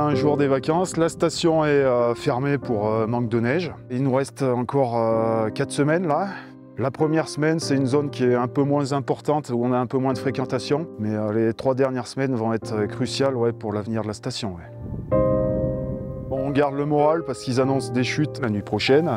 un jour des vacances. La station est fermée pour manque de neige. Il nous reste encore 4 semaines là. La première semaine, c'est une zone qui est un peu moins importante, où on a un peu moins de fréquentation. Mais les 3 dernières semaines vont être cruciales pour l'avenir de la station. Bon, on garde le moral parce qu'ils annoncent des chutes la nuit prochaine.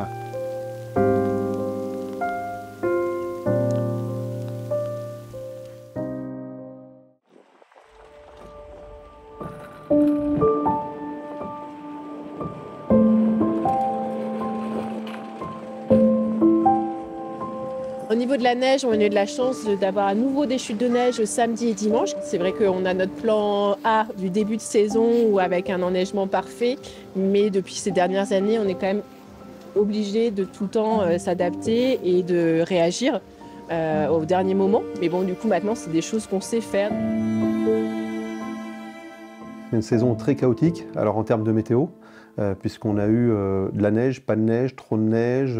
Au niveau de la neige, on a eu de la chance d'avoir à nouveau des chutes de neige samedi et dimanche. C'est vrai qu'on a notre plan A du début de saison ou avec un enneigement parfait, mais depuis ces dernières années, on est quand même obligé de tout le temps s'adapter et de réagir au dernier moment. Mais bon, du coup, maintenant, c'est des choses qu'on sait faire. C'est une saison très chaotique, alors en termes de météo, puisqu'on a eu de la neige, pas de neige, trop de neige,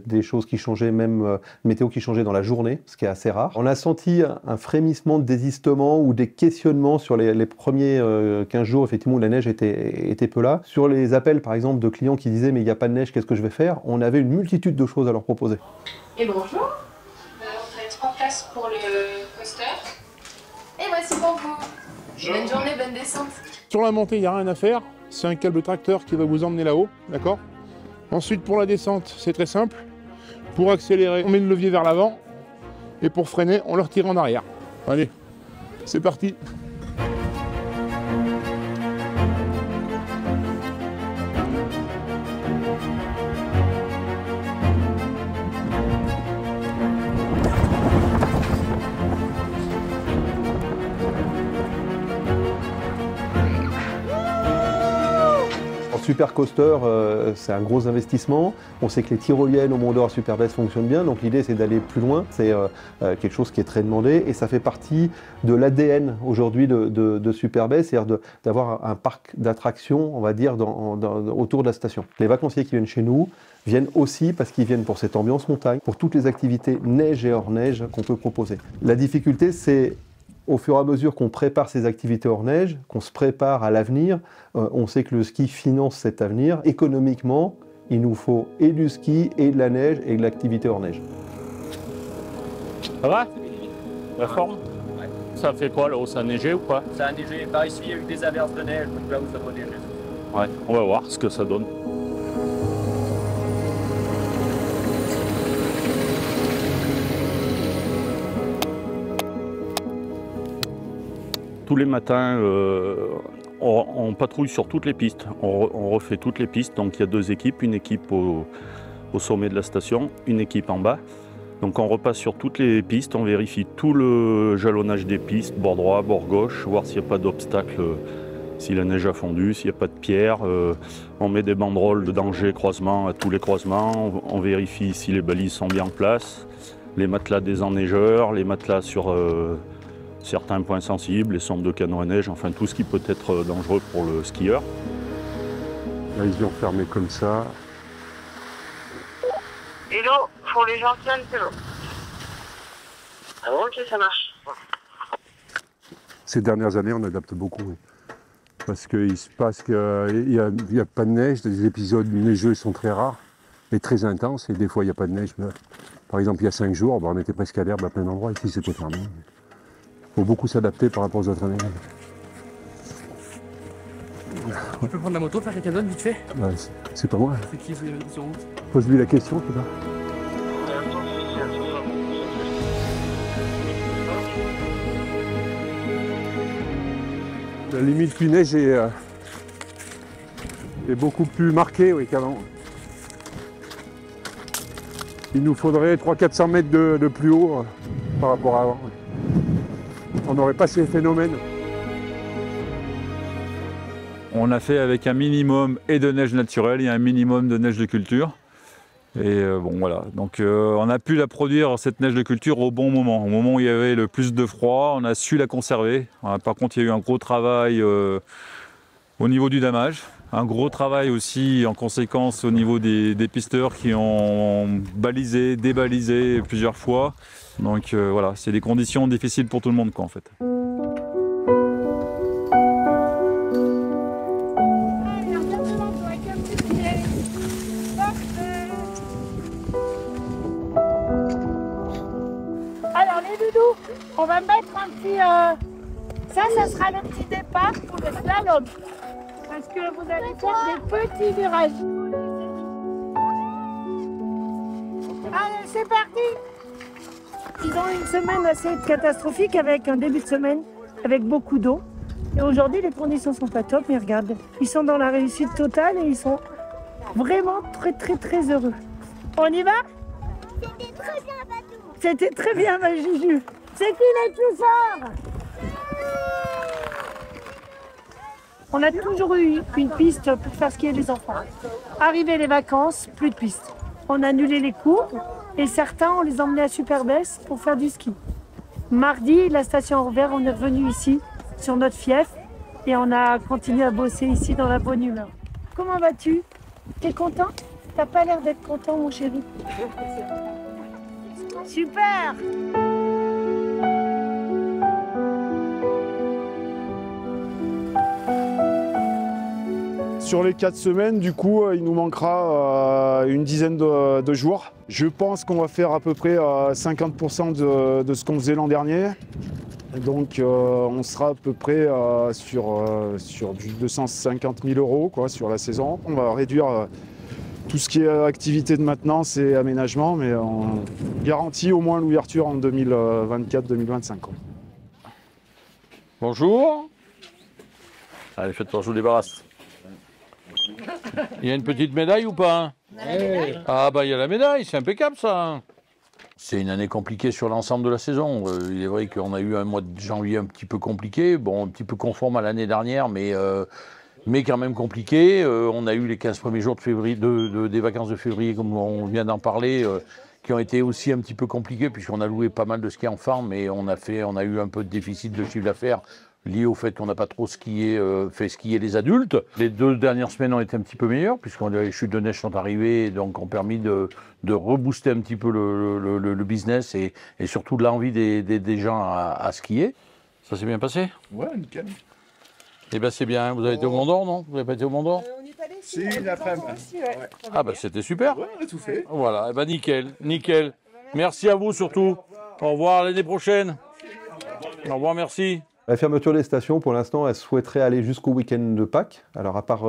des choses qui changeaient, même météo qui changeait dans la journée, ce qui est assez rare. On a senti un frémissement de désistement ou des questionnements sur les premiers 15 jours, effectivement, où la neige était peu là. Sur les appels, par exemple, de clients qui disaient « mais il n'y a pas de neige, qu'est-ce que je vais faire ?» On avait une multitude de choses à leur proposer. Et bonjour, on va être en place pour le coaster. Et voici pour vous. Bonne journée, bonne descente. Sur la montée, il n'y a rien à faire. C'est un câble tracteur qui va vous emmener là-haut, d'accord? Ensuite, pour la descente, c'est très simple. Pour accélérer, on met le levier vers l'avant. Et pour freiner, on le retire en arrière. Allez, c'est parti. Super coaster, c'est un gros investissement. On sait que les tyroliennes au Mont d'Or à Superbès fonctionnent bien, donc l'idée c'est d'aller plus loin. C'est quelque chose qui est très demandé et ça fait partie de l'ADN aujourd'hui de Superbès, c'est-à-dire d'avoir un parc d'attractions, on va dire, autour de la station. Les vacanciers qui viennent chez nous viennent aussi parce qu'ils viennent pour cette ambiance montagne, pour toutes les activités neige et hors neige qu'on peut proposer. La difficulté, c'est au fur et à mesure qu'on prépare ces activités hors neige, qu'on se prépare à l'avenir, on sait que le ski finance cet avenir. Économiquement, il nous faut et du ski, et de la neige, et de l'activité hors neige. Ça va? La forme? Ouais. Ça fait quoi là-haut? Ça a neigé ou pas? Ça a neigé. Par ici, il y a eu des averses de neige, donc là où ça va neiger. Ouais, on va voir ce que ça donne. Tous les matins, on patrouille sur toutes les pistes. On refait toutes les pistes. Donc il y a 2 équipes, une équipe au sommet de la station, une équipe en bas. Donc on repasse sur toutes les pistes, on vérifie tout le jalonnage des pistes, bord droit, bord gauche, voir s'il n'y a pas d'obstacle, si la neige a fondu, s'il n'y a pas de pierre. On met des banderoles de danger croisement à tous les croisements. On vérifie si les balises sont bien en place, les matelas des enneigeurs, les matelas sur certains points sensibles, les sondes de canons à neige, enfin tout ce qui peut être dangereux pour le skieur. Là, ils ont fermé comme ça. Hello, pour les gentils, c'est bon. Ah bon, ok, ça marche. Ces dernières années, on adapte beaucoup. Oui. Parce qu'il se passe qu'il n'y a pas de neige, les épisodes neigeux sont très rares et très intenses, et des fois il n'y a pas de neige. Par exemple, il y a 5 jours, on était presque à l'herbe à plein d'endroits, ici c'était fermé. Il faut beaucoup s'adapter par rapport aux autres années. Tu peux prendre la moto, faire quelques donnes vite fait? Ouais, c'est pas moi. C'est qui sur route? Pose-lui la question, tu vois. La limite du neige est beaucoup plus marquée qu'avant. Il nous faudrait 300-400 mètres de plus haut par rapport à avant. On n'aurait pas ces phénomènes. On a fait avec un minimum et de neige naturelle et un minimum de neige de culture. Et bon voilà, donc on a pu la produire, cette neige de culture, au bon moment où il y avait le plus de froid, on a su la conserver. Par contre, il y a eu un gros travail au niveau du damage, un gros travail aussi en conséquence au niveau des pisteurs qui ont balisé, débalisé plusieurs fois. Donc voilà, c'est des conditions difficiles pour tout le monde quoi, en fait. tout. On va mettre un petit... Ça sera le petit départ pour le slalom. Parce que vous allez faire des petits virages. Allez, c'est parti. Ils ont une semaine assez catastrophique avec un début de semaine avec beaucoup d'eau. Et aujourd'hui, les conditions sont pas top, mais regarde, ils sont dans la réussite totale et ils sont vraiment très heureux. On y va? C'était très bien, Badou. C'était très bien, ma Juju. C'est qui le plus fort? On a toujours eu une piste pour faire skier les enfants. Arrivé les vacances, plus de piste. On a annulé les cours et certains, on les emmenait à Superbès pour faire du ski. Mardi, la station Orvers, on est revenu ici, sur notre fief, et on a continué à bosser ici dans la bonne humeur. Comment vas-tu? T'es content? T'as pas l'air d'être content, mon chéri. Super! Sur les 4 semaines, du coup, il nous manquera une dizaine de jours. Je pense qu'on va faire à peu près 50% de ce qu'on faisait l'an dernier. Donc on sera à peu près sur du 250 000 € quoi, sur la saison. On va réduire tout ce qui est activité de maintenance et aménagement, mais on garantit au moins l'ouverture en 2024-2025. Bonjour. Allez, faites-toi, je vous débarrasse. Il y a une petite médaille ou pas? Ah bah il y a la médaille, c'est impeccable ça. C'est une année compliquée sur l'ensemble de la saison. Il est vrai qu'on a eu un mois de janvier un petit peu compliqué, bon un petit peu conforme à l'année dernière, mais quand même compliqué. On a eu les 15 premiers jours de février, des vacances de février, comme on vient d'en parler, qui ont été aussi un petit peu compliquées, puisqu'on a loué pas mal de ski en farm, mais on a eu un peu de déficit de chiffre d'affaires lié au fait qu'on n'a pas trop fait skier les adultes. Les 2 dernières semaines ont été un petit peu meilleures, puisque les chutes de neige sont arrivées, et donc ont permis de rebooster un petit peu le business et surtout de l'envie des gens à skier. Ça s'est bien passé? Ouais, nickel. Eh bien c'est bien, vous avez été au Mont d'Or, non? Vous n'avez pas été au Mont d'Or? On est allé Si, l'après-midi. ouais. Ah bah c'était super. Ouais, on a tout fait. Voilà, eh ben nickel. Merci à vous surtout. Au revoir l'année prochaine. Au revoir, merci. La fermeture des stations, pour l'instant, elle souhaiterait aller jusqu'au week-end de Pâques. Alors, à part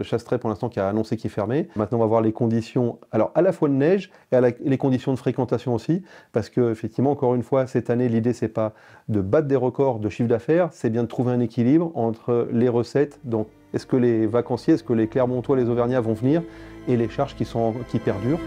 Chastret, pour l'instant, qui a annoncé qu'il est fermé. Maintenant, on va voir les conditions, alors à la fois de neige et les conditions de fréquentation aussi. Parce que, effectivement, encore une fois, cette année, l'idée, c'est pas de battre des records de chiffre d'affaires, c'est bien de trouver un équilibre entre les recettes. Donc, est-ce que les vacanciers, est-ce que les Clermontois, les Auvergnats vont venir et les charges qui perdurent.